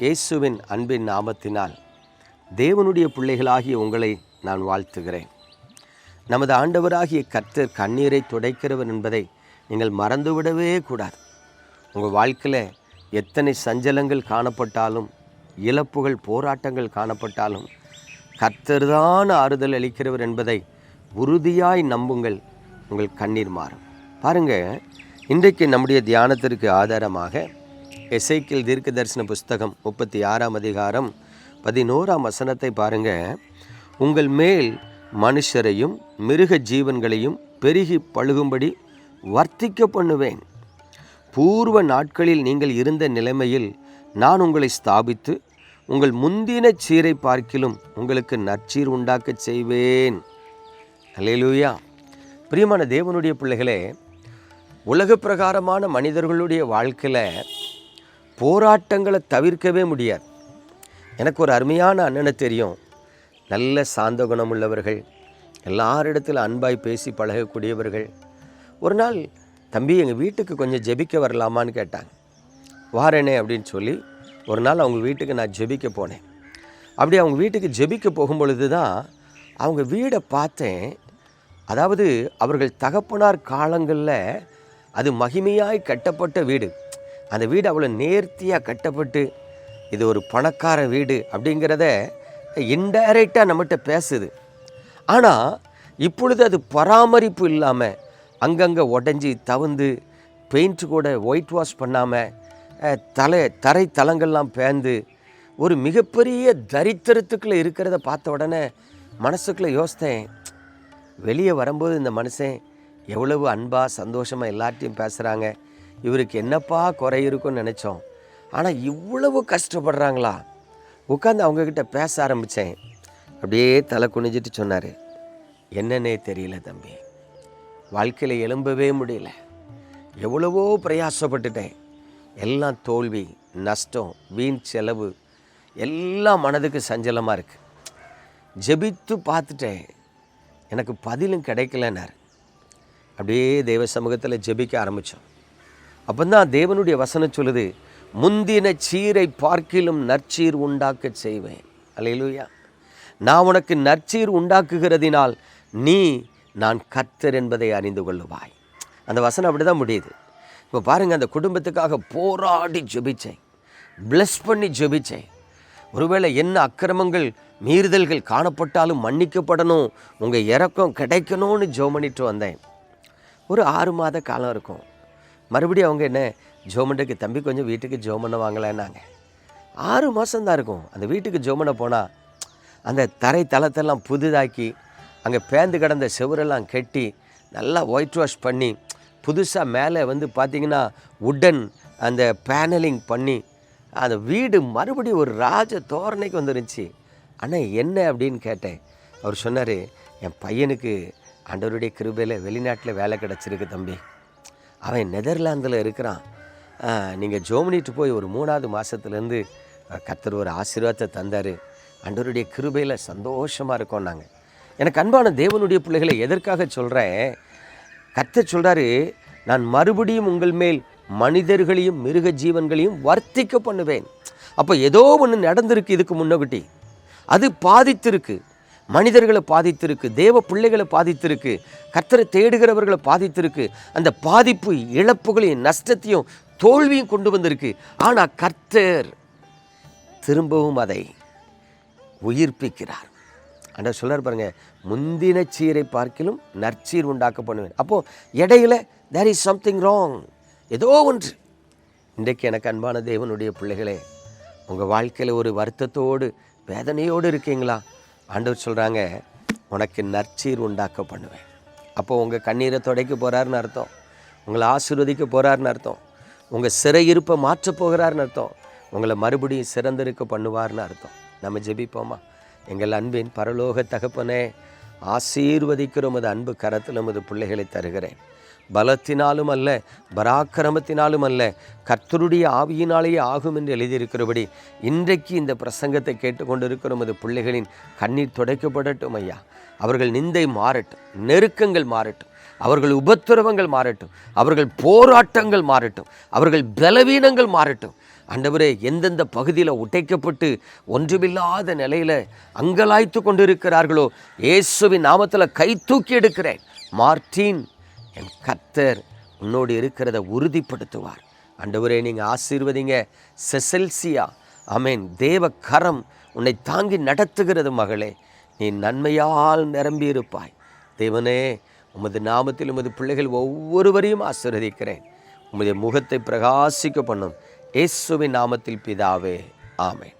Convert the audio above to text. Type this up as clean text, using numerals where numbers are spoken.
இயேசுவின் அன்பின் நாமத்தினால் தேவனுடைய பிள்ளைகளாகிய உங்களை நான் வாழ்த்துகிறேன். நமது ஆண்டவராகிய கர்த்தர் கண்ணீரை துடைக்கிறவர் என்பதை நீங்கள் மறந்துவிடவே கூடாது. உங்கள் வாழ்க்கையில் எத்தனை சஞ்சலங்கள் காணப்பட்டாலும், இழப்புகள், போராட்டங்கள் காணப்பட்டாலும், கர்த்தர் தான் ஆறுதல் அளிக்கிறவர் என்பதை உறுதியாய் நம்புங்கள். உங்கள் கண்ணீர் மாறும். பாருங்கள், இன்றைக்கு நம்முடைய தியானத்திற்கு ஆதாரமாக எசேக்கியேல் தீர்க்க தரிசன புஸ்தகம் 36ஆம் அதிகாரம் 11ஆம் வசனத்தை பாருங்கள். உங்கள் மேல் மனுஷரையும் மிருக ஜீவன்களையும் பெருகி பழுகும்படி வர்த்திக்க பண்ணுவேன். பூர்வ நாட்களில் நீங்கள் இருந்த நிலைமையில் நான் உங்களை ஸ்தாபித்து உங்கள் முந்தின சீரை பார்க்கிலும் உங்களுக்கு நற்சீர் உண்டாக்க செய்வேன். அல்லேலூயா. பிரியமான தேவனுடைய பிள்ளைகளே, உலக பிரகாரமான மனிதர்களுடைய வாழ்க்கையில் போராட்டங்களை தவிர்க்கவே முடியாது. எனக்கு ஒரு அருமையான அண்ணனை தெரியும். நல்ல சாந்த குணம் உள்ளவர்கள், எல்லாரிடத்தில் அன்பாய் பேசி பழகக்கூடியவர்கள். ஒரு நாள், தம்பி எங்கள் வீட்டுக்கு கொஞ்சம் ஜெபிக்க வரலாமான்னு கேட்டாங்க. வாரேனே அப்படின்னு சொல்லி ஒரு நாள் அவங்க வீட்டுக்கு நான் ஜெபிக்க போனேன். அப்படி அவங்க வீட்டுக்கு ஜெபிக்க போகும்பொழுது தான் அவங்க வீடை பார்த்தேன். அதாவது அவர்கள் தகப்பனார் காலங்களில் அது மகிமையாய் கட்டப்பட்ட வீடு. அந்த வீடு அவ்வளோ நேர்த்தியாக கட்டப்பட்டு இது ஒரு பணக்கார வீடு அப்படிங்கிறத இன்டைரக்டாக நம்மகிட்ட பேசுது. ஆனால் இப்பொழுது அது பராமரிப்பு இல்லாமல் அங்கங்கே உடஞ்சி தவுந்து, பெயிண்ட் கூட ஒயிட் வாஷ் பண்ணாமல், தரை தளங்கள்லாம் பேர்ந்து ஒரு மிகப்பெரிய தரித்திரத்துக்குள்ளே இருக்கிறத பார்த்த உடனே மனசுக்குள்ளே யோசித்தேன், வெளியே வரும்போது இந்த மனுஷன் எவ்வளவு அன்பாக சந்தோஷமாக எல்லார்ட்டையும் பேசுகிறாங்க, இவருக்கு என்னப்பா குறை இருக்குன்னு நினச்சோம். ஆனால் இவ்வளவு கஷ்டப்படுறாங்களா? உட்காந்து அவங்கக்கிட்ட பேச ஆரம்பித்தேன். அப்படியே தலை குனிஞ்சிட்டு சொன்னார், என்னன்னே தெரியல தம்பி, வாழ்க்கையில் எழும்பவே முடியல, எவ்வளவோ பிரயாசப்பட்டுட்டேன், எல்லாம் தோல்வி, நஷ்டம், வீண் செலவு, எல்லாம் மனதுக்கு சஞ்சலமாக இருக்குது. ஜெபித்து பார்த்துட்டேன், எனக்கு பதிலும் கிடைக்கலன்னார். அப்படியே தேவ சமூகத்தில் ஜெபிக்க ஆரம்பித்தோம். அப்போ தான் தேவனுடைய வசனம் சொல்லுது, முந்தின சீரை பார்க்கிலும் நற்சீர் உண்டாக்க செய்வேன். அல்லேலூயா. நான் உனக்கு நற்சீர் உண்டாக்குகிறதினால் நான் கர்த்தர் என்பதை அறிந்து கொள்ளுவாய். அந்த வசனம் அப்படி தான் முடியுது. இப்போ பாருங்கள், அந்த குடும்பத்துக்காக போராடி ஜெபித்தேன், பிளஸ் பண்ணி ஜெபித்தேன். ஒருவேளை என்ன அக்கிரமங்கள் மீறுதல்கள் காணப்பட்டாலும் மன்னிக்கப்படணும், உங்கள் இரக்கம் கிடைக்கணும்னு ஜெபம் பண்ணிட்டு வந்தேன். ஒரு 6 மாத காலம் இருக்கும். மறுபடியும் அவங்க என்ன ஜோமண்டைக்கு, தம்பி கொஞ்சம் வீட்டுக்கு ஜோமனை வாங்கலைன்னாங்க. 6 மாதம்தான் இருக்கும். அந்த வீட்டுக்கு ஜோமனை போனால் அந்த தரை தளத்தெல்லாம் புதிதாக்கி, அங்கே பேந்து கிடந்த செவரெல்லாம் கட்டி நல்லா ஒயிட் வாஷ் பண்ணி, புதுசாக மேலே பார்த்திங்கன்னா உட்டன் அந்த பேனலிங் பண்ணி அந்த வீடு மறுபடியும் ஒரு ராஜ தோரணைக்கு வந்துருந்துச்சு. ஆனால் என்ன அப்படின்னு கேட்டேன். அவர் சொன்னார், என் பையனுக்கு ஆண்டவருடைய கிருபையில் வெளிநாட்டில் வேலை கிடச்சிருக்கு தம்பி, அவன் நெதர்லாந்தில் இருக்கிறான், நீங்கள் ஜோமனிட்டு போய் ஒரு 3வது மாதத்துலேருந்து கர்த்தர் ஒரு ஆசீர்வாதத்தை தந்தார், ஆண்டவருடைய கிருபையில் சந்தோஷமாக இருக்கோம் நாங்கள். எனக்கு அன்பான தேவனுடைய பிள்ளைகளை எதற்காக சொல்கிறேன், கர்த்தர் சொல்கிறாரு, நான் மறுபடியும் உங்கள் மேல் மனிதர்களையும் மிருக ஜீவன்களையும் வர்த்திக்க பண்ணுவேன். அப்போ ஏதோ ஒன்று நடந்திருக்கு இதுக்கு முன்னகுட்டி, அது பாதித்திருக்கு, மனிதர்களை பாதித்திருக்கு, தேவ பிள்ளைகளை பாதித்திருக்கு, கர்த்தரை தேடுகிறவர்களை பாதித்திருக்கு. அந்த பாதிப்பு இழப்புகளையும் நஷ்டத்தையும் தோல்வியும் கொண்டு வந்திருக்கு. ஆனால் கர்த்தர் திரும்பவும் அதை உயிர்ப்பிக்கிறார். ஆண்டவர் சொல்றார் பாருங்க, முந்தின சீரை பார்க்கிலும் நற்சீர் உண்டாக்க பண்ணுவேன். அப்போது இடையில there is something wrong, ஏதோ ஒன்று. இன்றைக்கு எனக்கு அன்பான தேவனுடைய பிள்ளைகளே, உங்கள் வாழ்க்கையில் ஒரு வருத்தத்தோடு வேதனையோடு இருக்கீங்களா? ஆண்டவர் சொல்கிறாங்க, உனக்கு நற்சீர் உண்டாக்க பண்ணுவேன். அப்போது உங்கள் கண்ணீரை துடைக்க போகிறாருன்னு அர்த்தம், உங்களை ஆசீர்வதிக்க போகிறாருன்னு அர்த்தம், உங்கள் சிறையிருப்பை மாற்றப் போகிறாருன்னு அர்த்தம், உங்களை மறுபடியும் சிறந்திருக்க பண்ணுவார்னு அர்த்தம். நம்ம ஜெபிப்போமா? எங்கள் அன்பின் பரலோக தகப்பனே, ஆசீர்வதிக்கிற உமது அன்பு கரத்தில் உமது பிள்ளைகளை தருகிறேன். பலத்தினாலும் அல்ல, பராக்கிரமத்தினாலும் அல்ல, கர்த்தருடைய ஆவியினாலேயே ஆகும் என்று எழுதியிருக்கிறபடி இன்றைக்கு இந்த பிரசங்கத்தை கேட்டுக்கொண்டிருக்கிற உமது பிள்ளைகளின் கண்ணீர் துடைக்கப்படட்டும் ஐயா. அவர்கள் நிந்தை மாறட்டும், நெருக்கங்கள் மாறட்டும், அவர்கள் உபத்திரவங்கள் மாறட்டும், அவர்கள் போராட்டங்கள் மாறட்டும், அவர்கள் பலவீனங்கள் மாறட்டும். ஆண்டவரே, எந்தெந்த பகுதியில் உடைக்கப்பட்டு ஒன்றுமில்லாத நிலையில் அங்கலாய்த்து கொண்டிருக்கிறார்களோ இயேசுவின் நாமத்தில் கை தூக்கி எடுக்கிறேன். மார்ட்டின், என் கர்த்தர் உன்னோடு இருக்கிறத உறுதிப்படுத்துவார். ஆண்டவரே, நீங்கள் ஆசீர்வதிங்க. செசல்சியா, ஆமேன். தேவ கரம் உன்னை தாங்கி நடத்துகிறது மகளே. நீ நன்மையால் நிரம்பி இருப்பாய். தேவனே, உமது நாமத்தில் உமது பிள்ளைகள் ஒவ்வொருவரையும் ஆசீர்வதிக்கிறேன். உமது முகத்தை பிரகாசிக்க பண்ணும். இயேசுவின் நாமத்தில் பிதாவே, ஆமென்.